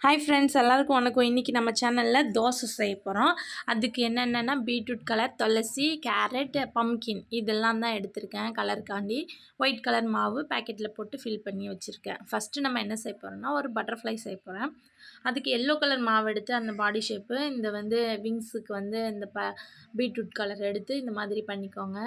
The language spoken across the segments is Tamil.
ஹாய் ஃப்ரெண்ட்ஸ், எல்லாருக்கும் வணக்கம். இன்றைக்கி நம்ம சேனலில் தோசை செய்ய போகிறோம். அதுக்கு என்னென்னா பீட்ரூட் கலர், துளசி, கேரட், பம்கின் இதெல்லாம் தான் எடுத்திருக்கேன். கலருக்காண்டி ஒயிட் கலர் மாவு பேக்கெட்டில் போட்டு ஃபில் பண்ணி வச்சுருக்கேன். ஃபஸ்ட்டு நம்ம என்ன செய்ய போகிறோம்னா ஒரு பட்டர்ஃப்ளை செய்ய போகிறேன். அதுக்கு எல்லோ கலர் மாவு எடுத்து அந்த பாடி ஷேப்பு இந்த விங்ஸுக்கு இந்த பீட்ரூட் கலர் எடுத்து இந்த மாதிரி பண்ணிக்கோங்க.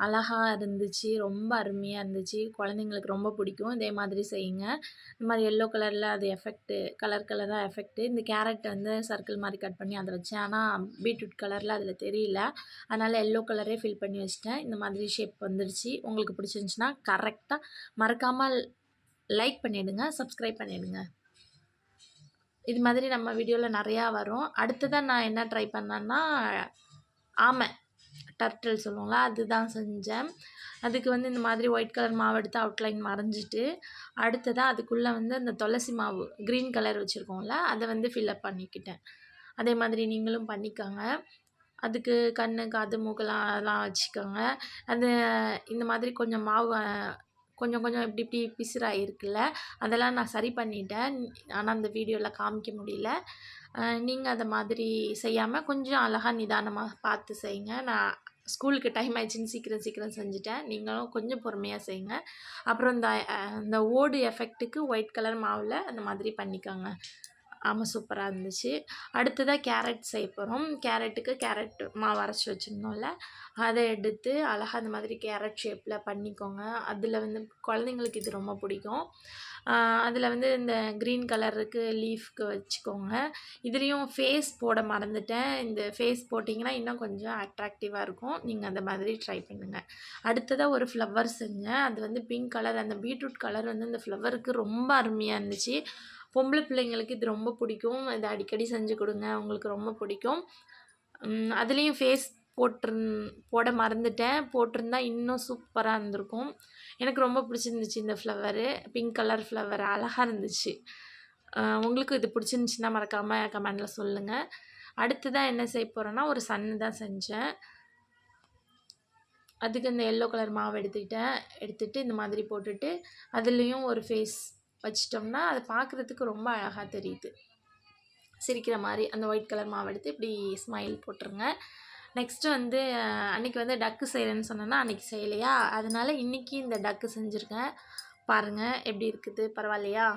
அழகாக இருந்துச்சு, ரொம்ப அருமையாக இருந்துச்சு. குழந்தைங்களுக்கு ரொம்ப பிடிக்கும். இதே மாதிரி செய்யுங்க. இந்த மாதிரி எல்லோ கலரில் அது எஃபெக்ட்டு கலராக எஃபெக்ட்டு. இந்த கேரட் சர்க்கிள் மாதிரி கட் பண்ணி அதை வச்சேன். ஆனால் பீட்ரூட் கலரில் அதில் தெரியல. அதனால் எல்லோ கலரே ஃபில் பண்ணி வச்சிட்டேன். இந்த மாதிரி ஷேப் வந்துடுச்சு. உங்களுக்கு பிடிச்சிருந்துச்சின்னா கரெக்டாக மறக்காமல் லைக் பண்ணிவிடுங்க, சப்ஸ்கிரைப் பண்ணிவிடுங்க. இது மாதிரி நம்ம வீடியோவில் நிறையா வரும். அடுத்ததான் நான் என்ன ட்ரை பண்ணேன்னா ஆமை டர்ட்டில் சொல்லுவோம்ல, அதுதான் செஞ்சேன். அதுக்கு இந்த மாதிரி ஒயிட் கலர் மாவு எடுத்து அவுட்லைன் வரைஞ்சிட்டு அடுத்ததாக அதுக்குள்ளே அந்த துளசி மாவு க்ரீன் கலர் வச்சுருக்கோம்ல அதை ஃபில்லப் பண்ணிக்கிட்டேன். அதே மாதிரி நீங்களும் பண்ணிக்கோங்க. அதுக்கு கண், காது, மூக்கெல்லாம் அதெல்லாம் வச்சுக்கோங்க. இந்த மாதிரி கொஞ்சம் மாவு கொஞ்சம் இப்படி பிசுறாக இருக்குல்ல, அதெல்லாம் நான் சரி பண்ணிட்டேன். ஆனால் அந்த வீடியோவில் காமிக்க முடியல. நீங்கள் அதை மாதிரி செய்யாமல் கொஞ்சம் அழகாக நிதானமாக பார்த்து செய்யுங்க. நான் ஸ்கூலுக்கு டைம் ஆயிடுச்சுன்னு சீக்கிரம் செஞ்சுட்டேன். நீங்களும் கொஞ்சம் பொறுமையாக செய்யுங்க. அப்புறம் இந்த ஓடு எஃபெக்ட்டுக்கு ஒயிட் கலர் மாவில் அந்த மாதிரி பண்ணிக்கோங்க. ஆமாம், சூப்பராக இருந்துச்சு. அடுத்ததாக கேரட் செய்ய போகிறோம். கேரட் மாவு அரைச்சி வச்சுருந்தோம்ல, அதை எடுத்து அழகாக அந்த மாதிரி கேரட் ஷேப்பில் பண்ணிக்கோங்க. அதில் குழந்தைங்களுக்கு இது ரொம்ப பிடிக்கும். அதில் இந்த க்ரீன் கலருக்கு லீஃப்க்கு வச்சுக்கோங்க. இதுலேயும் ஃபேஸ் போட மறந்துட்டேன். இந்த ஃபேஸ் போட்டிங்கன்னா இன்னும் கொஞ்சம் அட்ராக்டிவாக இருக்கும். நீங்கள் அந்த மாதிரி ட்ரை பண்ணுங்கள். அடுத்ததாக ஒரு ஃப்ளவர் செஞ்சேன். அது பிங்க் கலர், அந்த பீட்ரூட் கலர் இந்த ஃப்ளவருக்கு ரொம்ப அருமையாக இருந்துச்சு. பொம்பளை பிள்ளைங்களுக்கு இது ரொம்ப பிடிக்கும். இதை அடிக்கடி செஞ்சு கொடுங்க, அவங்களுக்கு ரொம்ப பிடிக்கும். அதுலேயும் ஃபேஸ் போட மறந்துட்டேன். போட்டிருந்தா இன்னும் சூப்பராக இருந்திருக்கும். எனக்கு ரொம்ப பிடிச்சிருந்துச்சு இந்த ஃப்ளவரு. பிங்க் கலர் ஃப்ளவர் அழகாக இருந்துச்சு. உங்களுக்கு இது பிடிச்சிருந்துச்சின்னா மறக்காமல் கமெண்டில் சொல்லுங்கள். அடுத்ததாக என்ன செய்ய போகிறேன்னா ஒரு சன்னு தான் செஞ்சேன். அதுக்கு இந்த எல்லோ கலர் மாவு எடுத்துகிட்டு இந்த மாதிரி போட்டுட்டு அதுலேயும் ஒரு ஃபேஸ் வச்சிட்டோம்னா அது பார்க்குறதுக்கு ரொம்ப அழகாக தெரியுது. சிரிக்கிற மாதிரி அந்த ஒயிட் கலர் மாவு எடுத்து இப்படி ஸ்மைல் போட்டுருங்க. நெக்ஸ்ட்டு அன்றைக்கி டக்கு செய்கிறேன்னு சொன்னேன்னா அன்றைக்கி செய்யலையா, அதனால் இன்றைக்கி இந்த டக்கு செஞ்சுருக்கேன். பாருங்கள் எப்படி இருக்குது, பரவாயில்லையா?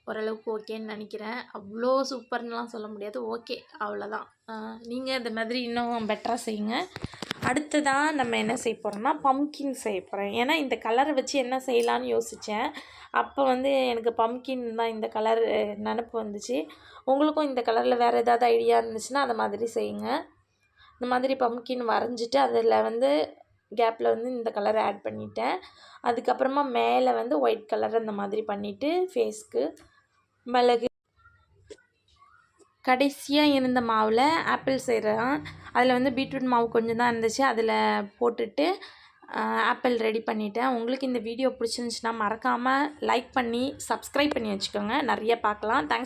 ஓரளவுக்கு ஓகேன்னு நினைக்கிறேன். அவ்வளோ சூப்பர்னுலாம் சொல்ல முடியாது, ஓகே அவ்வளோதான். நீங்கள் இந்த மாதிரி இன்னும் பெட்டராக செய்யுங்க. அடுத்ததாக நம்ம என்ன செய்ய போகிறோம்னா பம்கின் செய்ய போகிறேன். ஏன்னா இந்த கலரை வச்சு என்ன செய்யலான்னு யோசித்தேன். அப்போ எனக்கு பம்கின் தான் இந்த கலர் நினப்பு வந்துச்சு. உங்களுக்கும் இந்த கலரில் வேறு ஏதாவது ஐடியா இருந்துச்சுன்னா அதை மாதிரி செய்யுங்க. இந்த மாதிரி பம்கின் வரைஞ்சிட்டு அதில் கேப்பில் இந்த கலரை ஆட் பண்ணிட்டேன். அதுக்கப்புறமா மேலே ஒயிட் கலர் அந்த மாதிரி பண்ணிவிட்டு ஃபேஸ்க்கு மிளகு கடைசியாக இருந்த மாவில் ஆப்பிள் செய்கிறேன். அதில் பீட்ரூட் மாவு கொஞ்சம் தான் இருந்துச்சு, அதில் போட்டுட்டு ஆப்பிள் ரெடி பண்ணிட்டேன். உங்களுக்கு இந்த வீடியோ பிடிச்சிருந்துச்சின்னா மறக்காமல் லைக் பண்ணி சப்ஸ்கிரைப் பண்ணி வச்சுக்கோங்க. நிறைய பார்க்கலாம். தேங்க்ஸ்.